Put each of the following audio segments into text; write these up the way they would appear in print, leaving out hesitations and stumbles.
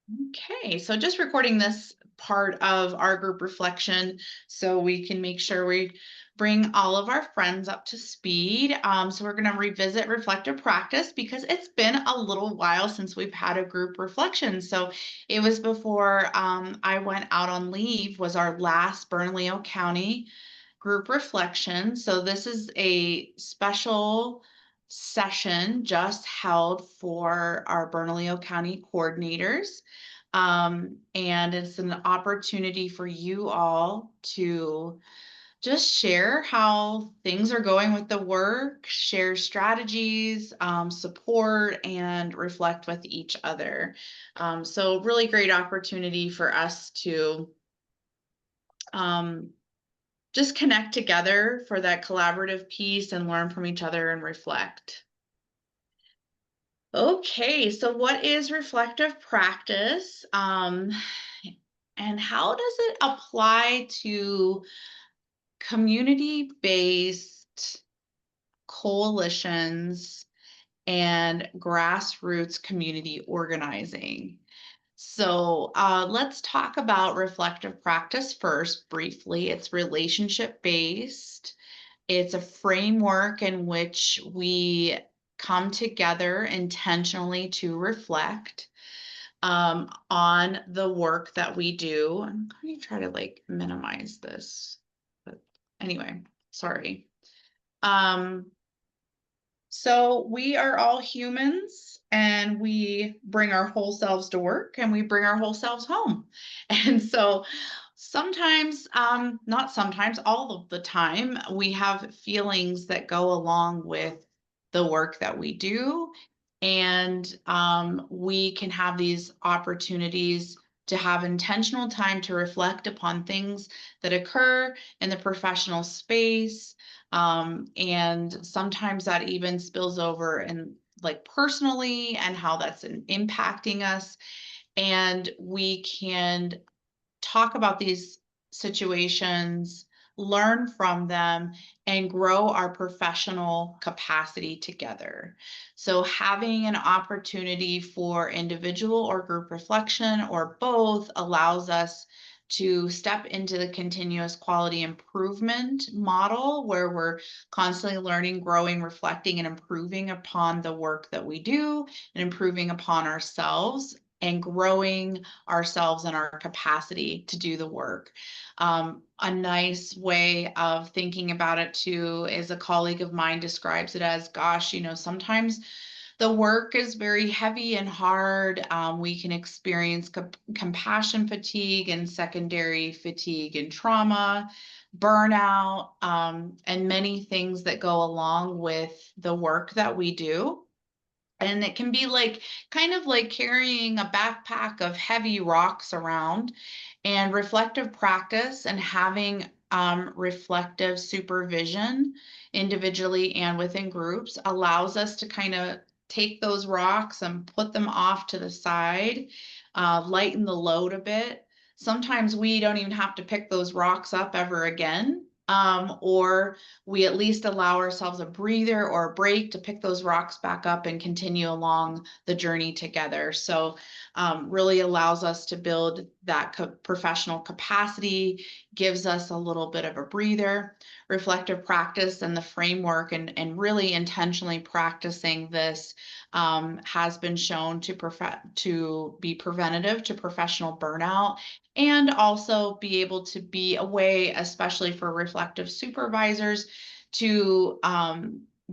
Okay, so just recording this part of our group reflection so we can make sure we bring all of our friends up to speed. So we're going to revisit reflective practice because it's been a little while since we've had a group reflection. So it was before I went out on leave was our last Bernalillo County group reflection. So this is a special session just held for our Bernalillo County coordinators. And it's an opportunity for you all to just share how things are going with the work, share strategies, support, and reflect with each other. So really great opportunity for us to um, just connect together for that collaborative piece and learn from each other and reflect. Okay, so what is reflective practice? And how does it apply to community-based coalitions and grassroots community organizing? So let's talk about reflective practice first briefly. It's relationship-based. It's a framework in which we come together intentionally to reflect on the work that we do. I'm going to try to like minimize this, but anyway, sorry. Um, so we are all humans and we bring our whole selves to work and we bring our whole selves home. And so sometimes, not sometimes, all of the time, we have feelings that go along with the work that we do. And we can have these opportunities to have intentional time to reflect upon things that occur in the professional space, and sometimes that even spills over and like personally and how that's impacting us. And we can talk about these situations, learn from them, and grow our professional capacity together. So, having an opportunity for individual or group reflection or both allows us to step into the continuous quality improvement model where we're constantly learning, growing, reflecting, and improving upon the work that we do and improving upon ourselves and growing ourselves and our capacity to do the work. A nice way of thinking about it too is a colleague of mine describes it as, gosh, sometimes the work is very heavy and hard. We can experience compassion fatigue and secondary fatigue and trauma, burnout, and many things that go along with the work that we do. And it can be like kind of like carrying a backpack of heavy rocks around, and reflective practice and having reflective supervision individually and within groups allows us to kind of take those rocks and put them off to the side, lighten the load a bit. Sometimes we don't even have to pick those rocks up ever again. Or we at least allow ourselves a breather or a break to pick those rocks back up and continue along the journey together. So really allows us to build that professional capacity, gives us a little bit of a breather. Reflective practice and the framework and really intentionally practicing this has been shown to be preventative to professional burnout and also be able to be a way, especially for reflective supervisors, to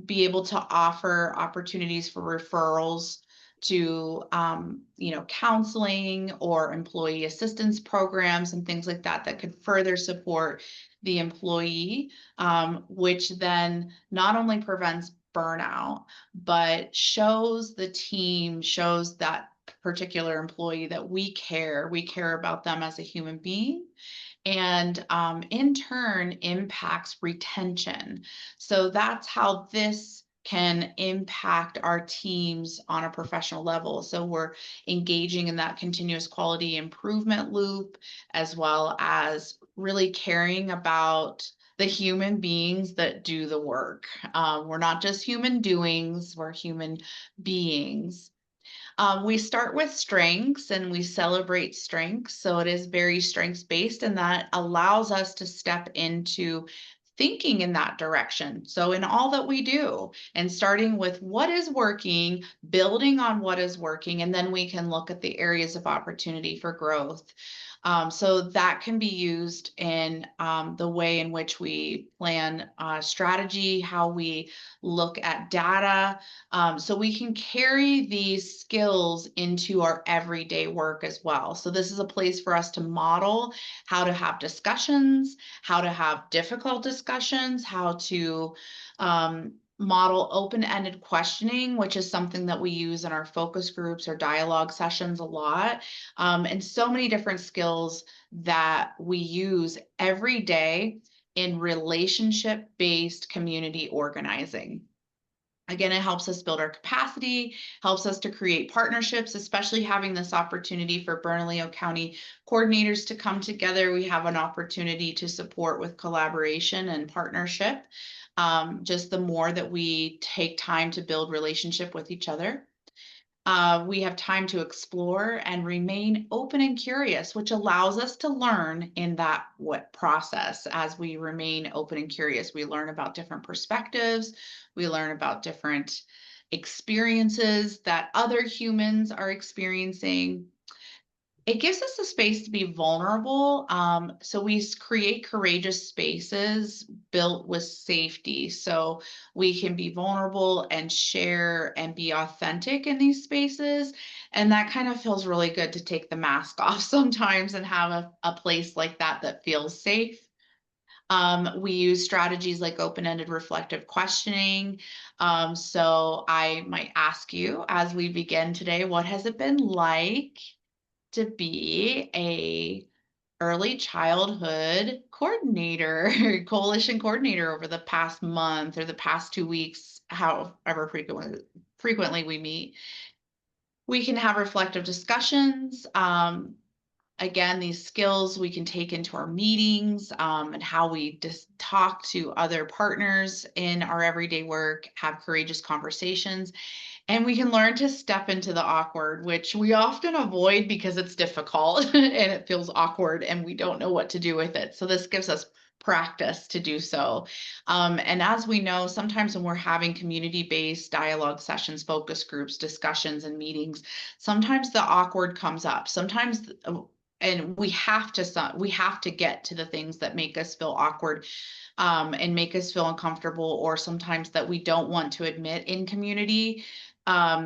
be able to offer opportunities for referrals to counseling or employee assistance programs and things like that that could further support the employee, which then not only prevents burnout but shows the team, shows that particular employee that we care about them as a human being, and in turn impacts retention. So that's how this can impact our teams on a professional level. So we're engaging in that continuous quality improvement loop, as well as really caring about the human beings that do the work. We're not just human doings, we're human beings. We start with strengths and we celebrate strengths. So it is very strengths based, and that allows us to step into thinking in that direction. So, in all that we do, and starting with what is working, building on what is working, and then we can look at the areas of opportunity for growth. So that can be used in the way in which we plan strategy, how we look at data. So we can carry these skills into our everyday work as well. So this is a place for us to model how to have discussions, how to have difficult discussions, how to model open-ended questioning, which is something that we use in our focus groups or dialogue sessions a lot, and so many different skills that we use every day in relationship-based community organizing. Again, it helps us build our capacity, helps us to create partnerships, especially having this opportunity for Bernalillo County coordinators to come together. We have an opportunity to support with collaboration and partnership. Just the more that we take time to build relationship with each other. We have time to explore and remain open and curious, which allows us to learn in that what process. As we remain open and curious, we learn about different perspectives, we learn about different experiences that other humans are experiencing. It gives us a space to be vulnerable. So we create courageous spaces built with safety. So we can be vulnerable and share and be authentic in these spaces. And that kind of feels really good to take the mask off sometimes and have a place like that that feels safe. We use strategies like open-ended reflective questioning. So I might ask you as we begin today, what has it been like to be a early childhood coordinator, coalition coordinator over the past month or the past 2 weeks, however frequently we meet? We can have reflective discussions. Again, these skills we can take into our meetings, and how we just talk to other partners in our everyday work, have courageous conversations. And we can learn to step into the awkward, which we often avoid because it's difficult and it feels awkward and we don't know what to do with it. So this gives us practice to do so. And as we know, sometimes when we're having community-based dialogue sessions, focus groups, discussions, and meetings, sometimes the awkward comes up. Sometimes, and we have to get to the things that make us feel awkward, and make us feel uncomfortable, or sometimes that we don't want to admit in community,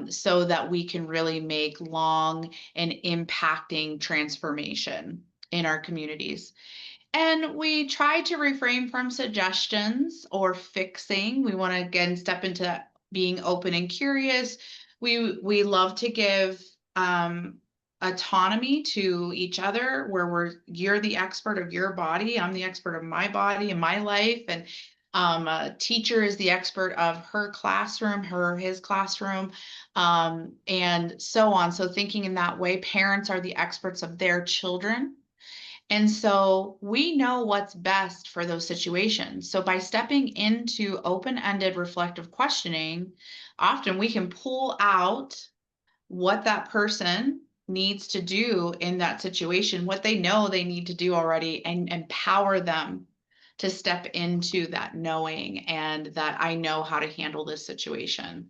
so that we can really make long and impacting transformation in our communities. And we try to refrain from suggestions or fixing. We want to again step into being open and curious. We love to give autonomy to each other, where you're the expert of your body, I'm the expert of my body and my life, and a teacher is the expert of her classroom, his classroom, and so on. So thinking in that way, parents are the experts of their children. And so we know what's best for those situations. So by stepping into open-ended reflective questioning, often we can pull out what that person needs to do in that situation, what they know they need to do already, and empower them to step into that knowing and that I know how to handle this situation.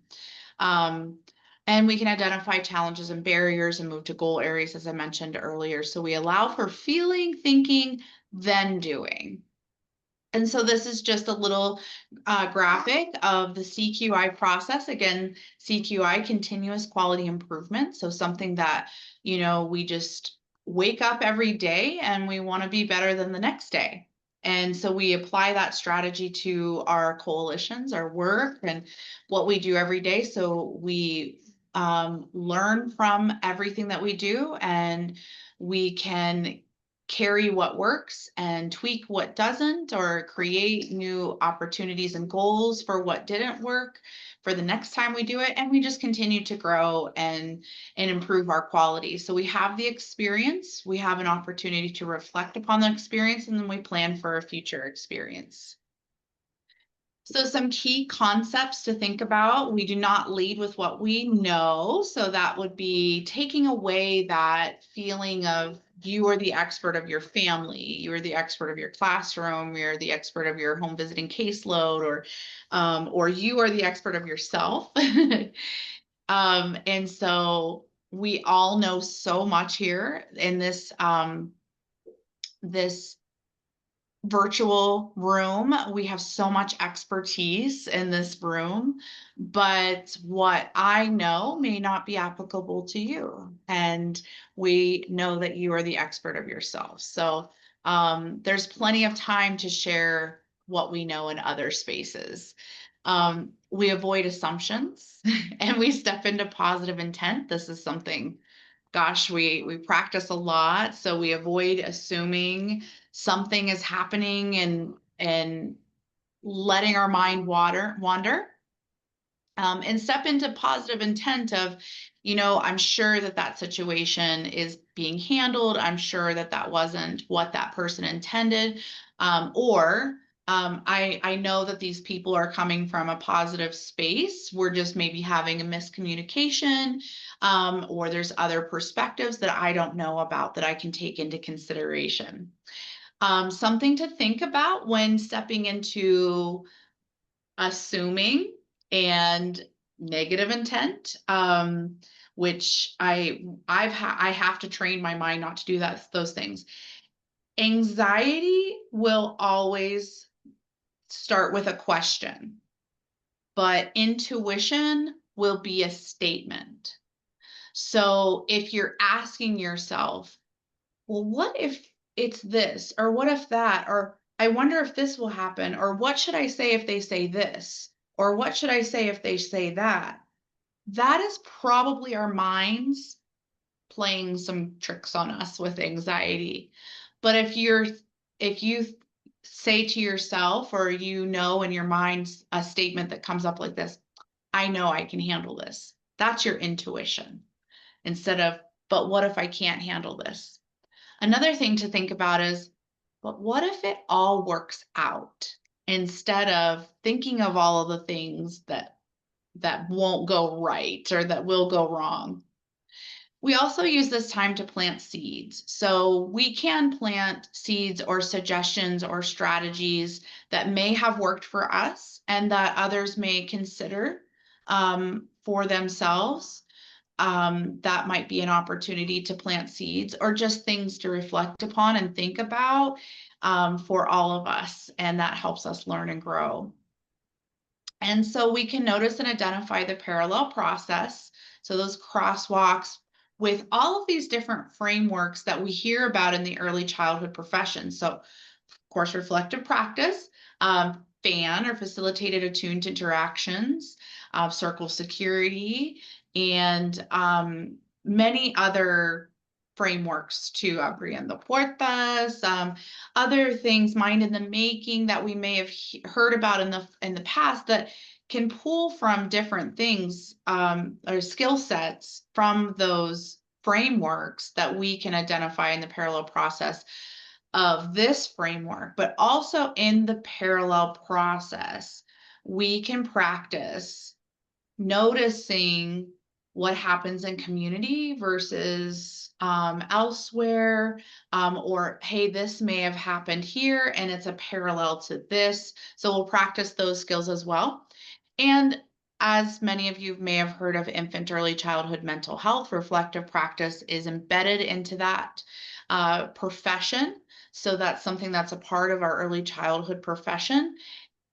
Um, and we can identify challenges and barriers and move to goal areas, as I mentioned earlier. So we allow for feeling, thinking, then doing. And so this is just a little graphic of the CQI process. Again, CQI, continuous quality improvement. So something that, we just wake up every day and we want to be better than the next day. And so we apply that strategy to our coalitions, our work, and what we do every day. So we learn from everything that we do, and we can carry what works and tweak what doesn't, or create new opportunities and goals for what didn't work for the next time we do it. And we just continue to grow and improve our quality. So we have the experience, we have an opportunity to reflect upon the experience, and then we plan for a future experience. So some key concepts to think about. We do not lead with what we know. So that would be taking away that feeling of you are the expert of your family, you are the expert of your classroom, you're the expert of your home visiting caseload, or you are the expert of yourself. And so we all know so much here in this virtual room. We have so much expertise in this room, but what I know may not be applicable to you. And we know that you are the expert of yourself. So there's plenty of time to share what we know in other spaces. We avoid assumptions and we step into positive intent. This is something, gosh, we practice a lot, so we avoid assuming something is happening and letting our mind wander, and step into positive intent of, I'm sure that that situation is being handled. I'm sure that that wasn't what that person intended. Or I know that these people are coming from a positive space. We're just maybe having a miscommunication, or there's other perspectives that I don't know about that I can take into consideration. Something to think about when stepping into assuming and negative intent, which I have to train my mind not to do those things. Anxiety will always start with a question, but intuition will be a statement. So if you're asking yourself, well, what if it's this, or what if that, or I wonder if this will happen, or what should I say if they say this, or what should I say if they say that? That is probably our minds playing some tricks on us with anxiety. But if you say to yourself, or in your mind a statement that comes up like this, I know I can handle this. That's your intuition, instead of, but what if I can't handle this? Another thing to think about is, but what if it all works out, instead of thinking of all of the things that won't go right or that will go wrong? We also use this time to plant seeds. So we can plant seeds or suggestions or strategies that may have worked for us and that others may consider for themselves. That might be an opportunity to plant seeds, or just things to reflect upon and think about, for all of us. And that helps us learn and grow. And so we can notice and identify the parallel process. So those crosswalks with all of these different frameworks that we hear about in the early childhood profession. So, of course, reflective practice, FAN, or facilitated attuned interactions, circle security, and many other frameworks to abriendo puertas, other things, mind in the making, that we may have heard about in the past, that can pull from different things, or skill sets from those frameworks that we can identify in the parallel process of this framework. But also in the parallel process, we can practice noticing what happens in community versus elsewhere, or hey, this may have happened here and it's a parallel to this. So we'll practice those skills as well. And as many of you may have heard of infant early childhood mental health, reflective practice is embedded into that profession. So that's something that's a part of our early childhood profession.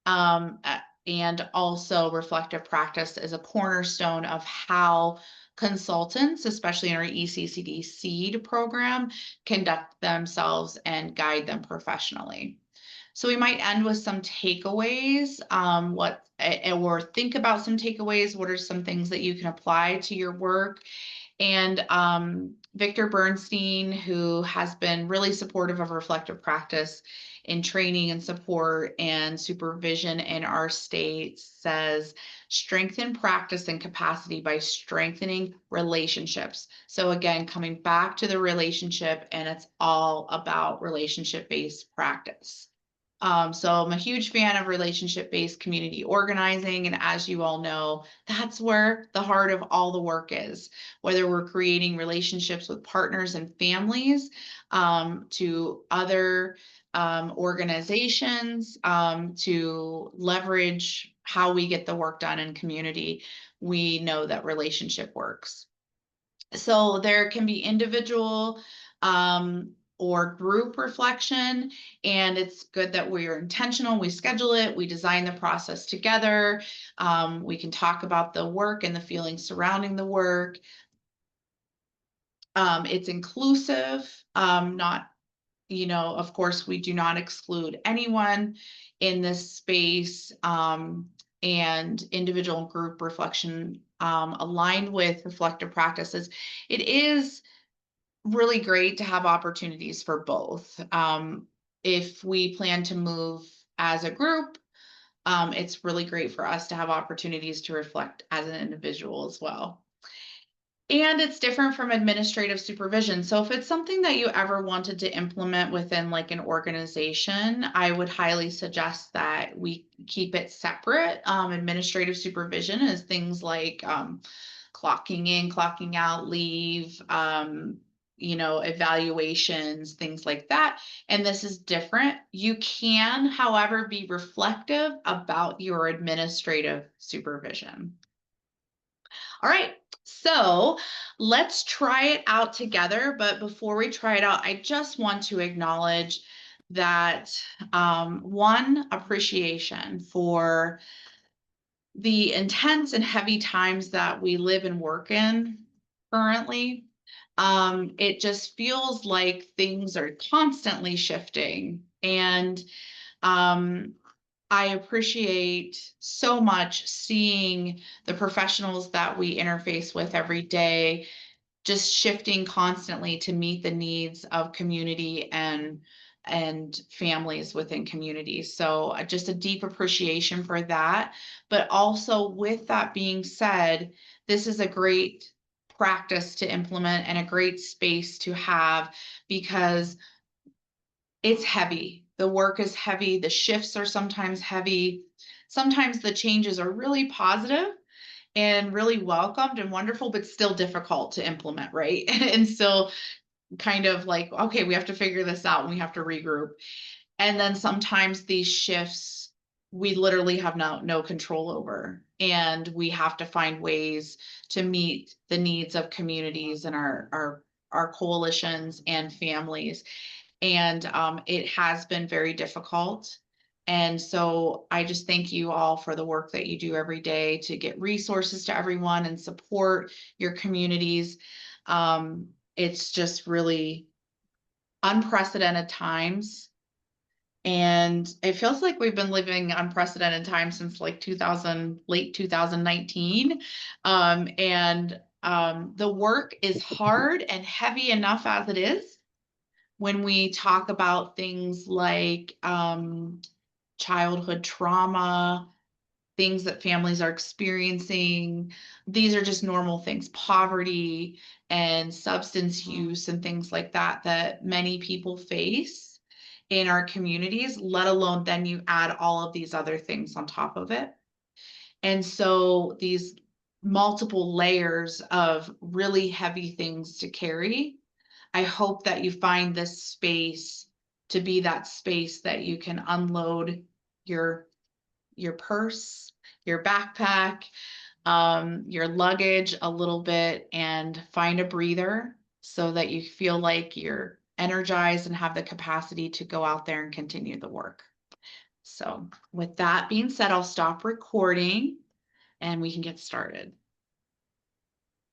And also reflective practice is a cornerstone of how consultants, especially in our ECCD SEED program, conduct themselves and guide them professionally. So we might end with some takeaways, or think about some takeaways. What are some things that you can apply to your work? And Victor Bernstein, who has been really supportive of reflective practice in training and support and supervision in our state, says, strengthen practice and capacity by strengthening relationships. So again, coming back to the relationship, and it's all about relationship-based practice. So I'm a huge fan of relationship-based community organizing. And as you all know, that's where the heart of all the work is, whether we're creating relationships with partners and families, to other organizations, to leverage how we get the work done in community. We know that relationship works. So there can be individual or group reflection, and it's good that we're intentional. We schedule it, we design the process together. We can talk about the work and the feelings surrounding the work. It's inclusive, not, of course, we do not exclude anyone in this space, and individual and group reflection aligned with reflective practices. It is really great to have opportunities for both. If we plan to move as a group, it's really great for us to have opportunities to reflect as an individual as well. And it's different from administrative supervision. So if it's something that you ever wanted to implement within like an organization, I would highly suggest that we keep it separate. Administrative supervision is things like clocking in, clocking out, leave, evaluations, things like that. And this is different. You can, however, be reflective about your administrative supervision. All right, so let's try it out together. But before we try it out, I just want to acknowledge that one, appreciation for the intense and heavy times that we live and work in currently. It just feels like things are constantly shifting. And I appreciate so much seeing the professionals that we interface with every day just shifting constantly to meet the needs of community and families within communities. So just a deep appreciation for that. But also, with that being said, this is a great practice to implement and a great space to have, because it's heavy. The work is heavy. The shifts are sometimes heavy. Sometimes the changes are really positive and really welcomed and wonderful, but still difficult to implement, right? And still kind of like, okay, we have to figure this out and we have to regroup. And then sometimes these shifts we literally have no control over, and we have to find ways to meet the needs of communities and our coalitions and families. And it has been very difficult. And so I just thank you all for the work that you do every day to get resources to everyone and support your communities. It's just really unprecedented times. And it feels like we've been living unprecedented times since like late 2019. The work is hard and heavy enough as it is. When we talk about things like childhood trauma, things that families are experiencing, these are just normal things, poverty and substance use and things like that, that many people face in our communities, let alone then you add all of these other things on top of it. And so these multiple layers of really heavy things to carry. I hope that you find this space to be that space that you can unload your purse, your backpack, your luggage a little bit, and find a breather so that you feel like you're energized and have the capacity to go out there and continue the work. So with that being said, I'll stop recording and we can get started.